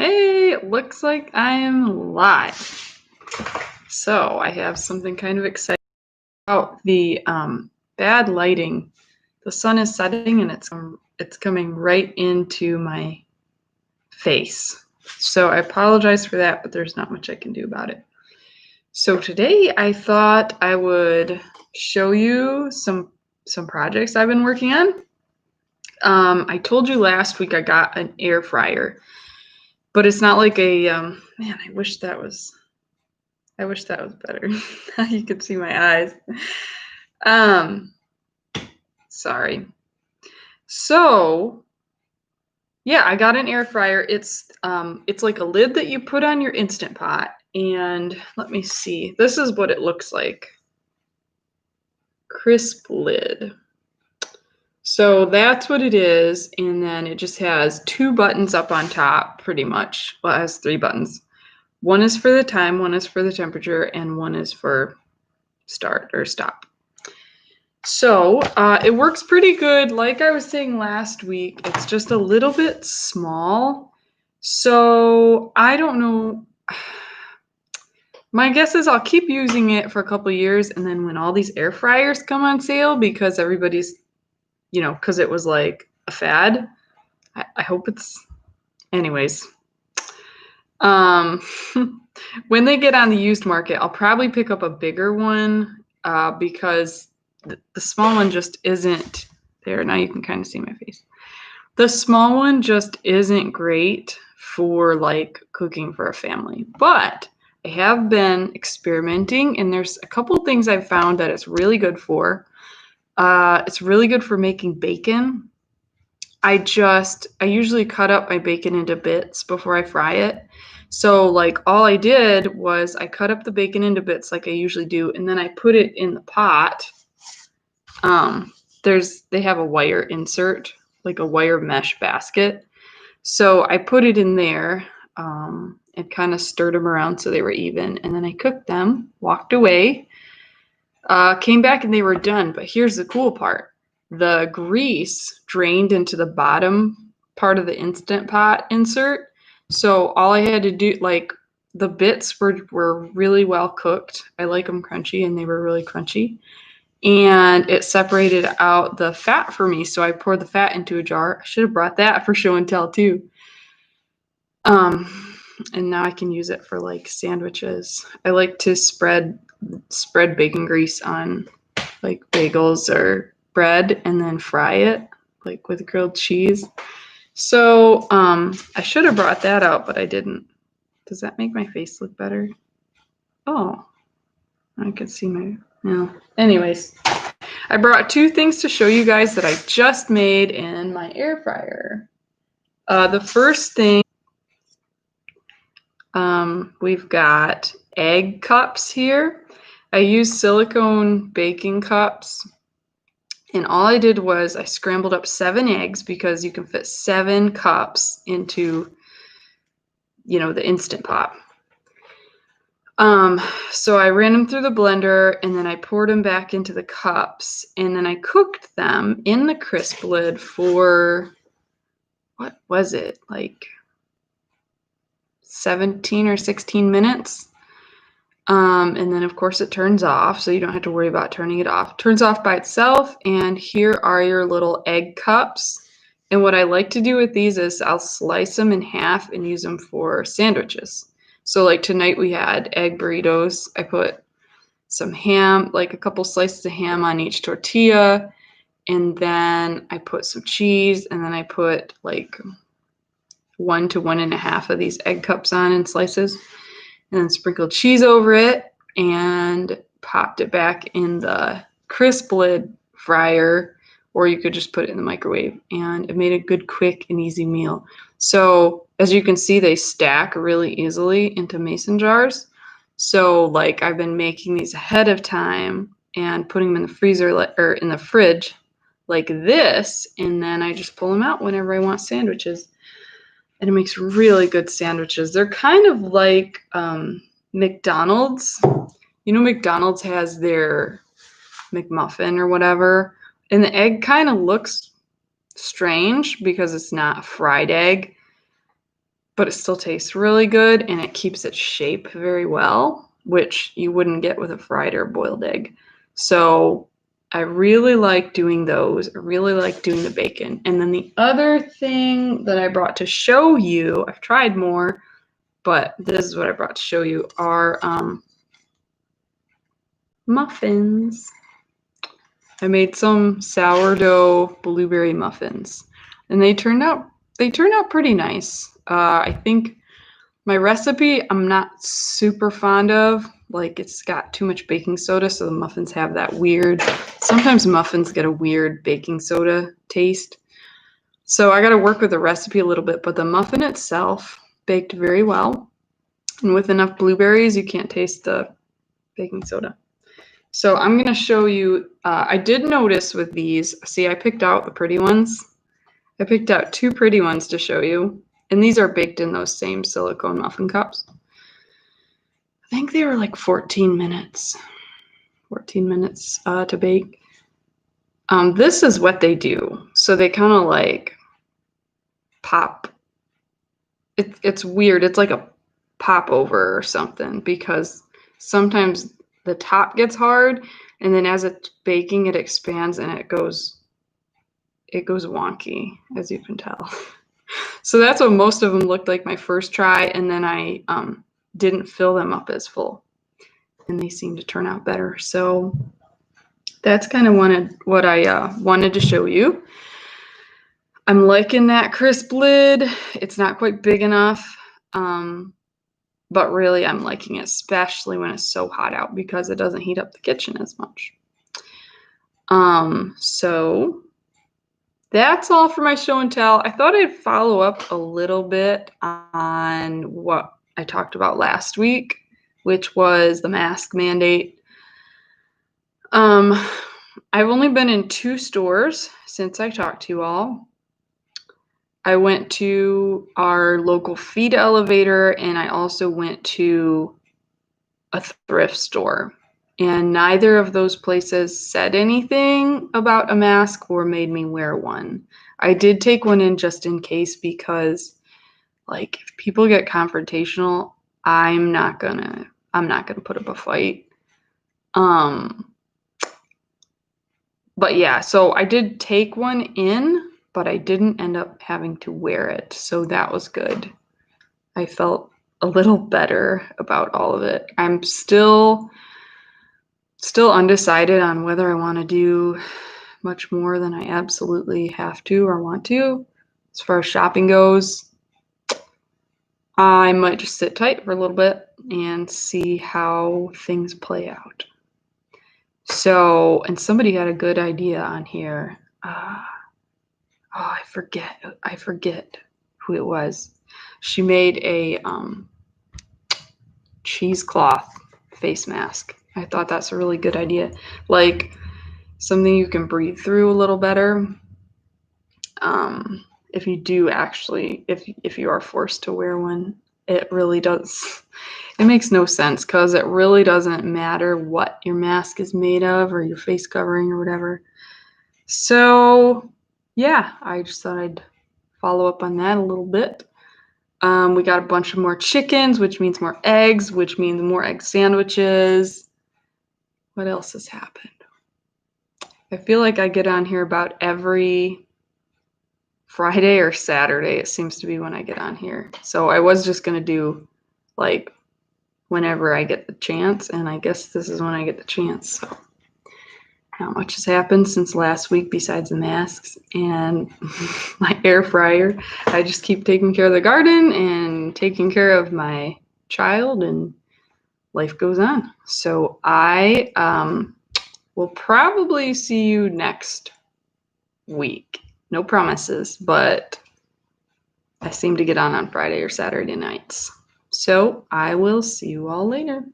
Hey, it looks like I am live. So I have something kind of exciting about the bad lighting. The sun is setting and it's coming right into my face. So I apologize for that, but there's not much I can do about it. So today I thought I would show you some projects I've been working on. I told you last week I got an air fryer. But it's not like a man, I wish that was better. You could see my eyes. Sorry. So, yeah, I got an air fryer. It's like a lid that you put on your Instant Pot, and let me see. This is what it looks like. Crisp lid. So that's what it is, and then it just has two buttons up on top, pretty much. Well, it has three buttons. One is for the time, one is for the temperature, and one is for start or stop. So it works pretty good. Like I was saying last week, it's just a little bit small. So I don't know. My guess is I'll keep using it for a couple of years, and then when all these air fryers come on sale, because everybody's, because it was like a fad, I hope it's, anyways. When they get on the used market, I'll probably pick up a bigger one because the small one just isn't there. Now you can kind of see my face. The small one just isn't great for like cooking for a family, but I have been experimenting, and there's a couple things I've found that it's really good for. It's really good for making bacon. I usually cut up my bacon into bits before I fry it. So like all I did was I cut up the bacon into bits like I usually do, and then I put it in the pot. They have a wire insert, like a wire mesh basket. So I put it in there and kind of stirred them around so they were even, and then I cooked them, walked away, came back and they were done. But here's the cool part. The grease drained into the bottom part of the Instant Pot insert. So all I had to do, like the bits were really well cooked. I like them crunchy, and they were really crunchy. And it separated out the fat for me. So I poured the fat into a jar. I should have brought that for show and tell too. And now I can use it for like sandwiches. I like to spread bacon grease on like bagels or bread and then fry it like with grilled cheese. So I should have brought that out, but I didn't. Does that make my face look better? Oh, I can see my, no. Anyways, I brought two things to show you guys that I just made in my air fryer. The first thing, we've got egg cups here. I used silicone baking cups. And all I did was I scrambled up 7 eggs because you can fit 7 cups into, the Instant Pot. So I ran them through the blender, and then I poured them back into the cups, and then I cooked them in the crisp lid for, what was it, like 17 or 16 minutes. And then of course it turns off, so you don't have to worry about turning it off. It turns off by itself, and here are your little egg cups. And what I like to do with these is I'll slice them in half and use them for sandwiches. So like tonight we had egg burritos. I put some ham, like a couple slices of ham on each tortilla, and then I put some cheese, and then I put like 1 to 1.5 of these egg cups on in slices, and then sprinkled cheese over it and popped it back in the crisp lid fryer, or you could just put it in the microwave, and it made a good, quick, and easy meal. So as you can see, they stack really easily into mason jars. So like I've been making these ahead of time and putting them in the freezer or in the fridge like this, and then I just pull them out whenever I want sandwiches. And it makes really good sandwiches. They're kind of like McDonald's. McDonald's has their McMuffin or whatever, and the egg kind of looks strange because it's not fried egg. but it still tastes really good and it keeps its shape very well, which you wouldn't get with a fried or boiled egg. So I really like doing those. I really like doing the bacon. And then the other thing that I brought to show you, I've tried more, but this is what I brought to show you, are muffins. I made some sourdough blueberry muffins, and they turned out pretty nice. I think my recipe I'm not super fond of. Like, it's got too much baking soda, so the muffins have that weird. Sometimes muffins get a weird baking soda taste. So I got to work with the recipe a little bit, but the muffin itself baked very well. And with enough blueberries, you can't taste the baking soda. So I'm going to show you, I did notice with these, see, I picked out the pretty ones. I picked out 2 pretty ones to show you. And these are baked in those same silicone muffin cups. I think they were like 14 minutes. 14 minutes to bake. This is what they do. So they kind of like pop. It's weird. It's like a pop over or something, because sometimes the top gets hard and then as it's baking it expands and it goes wonky, as you can tell. So that's what most of them looked like my first try, and then I didn't fill them up as full and they seem to turn out better. So that's kind of what I wanted to show you. I'm liking that crisp lid. It's not quite big enough, but really I'm liking it, especially when it's so hot out, because it doesn't heat up the kitchen as much. So that's all for my show and tell. I thought I'd follow up a little bit on what I talked about last week, which was the mask mandate. I've only been in 2 stores since I talked to you all. I went to our local feed elevator, and I also went to a thrift store. And neither of those places said anything about a mask or made me wear one. I did take one in just in case, because like, if people get confrontational, I'm not gonna put up a fight. But yeah, so I did take one in, but I didn't end up having to wear it. So that was good. I felt a little better about all of it. I'm still undecided on whether I want to do much more than I absolutely have to or want to. As far as shopping goes, I might just sit tight for a little bit and see how things play out. So, and somebody had a good idea on here. I forget who it was. She made a cheesecloth face mask. I thought that's a really good idea. Like, something you can breathe through a little better. If you do actually, if you are forced to wear one, it really does. It makes no sense, because it really doesn't matter what your mask is made of or your face covering or whatever. So yeah, I just thought I'd follow up on that a little bit. We got a bunch of more chickens, which means more eggs, which means more egg sandwiches. What else has happened? I feel like I get on here about every Friday or Saturday. It seems to be when I get on here. So I was just going to do like whenever I get the chance, and I guess this is when I get the chance. So not much has happened since last week besides the masks and my air fryer. I just keep taking care of the garden and taking care of my child, and life goes on. So I will probably see you next week. No promises, but I seem to get on Friday or Saturday nights. So I will see you all later.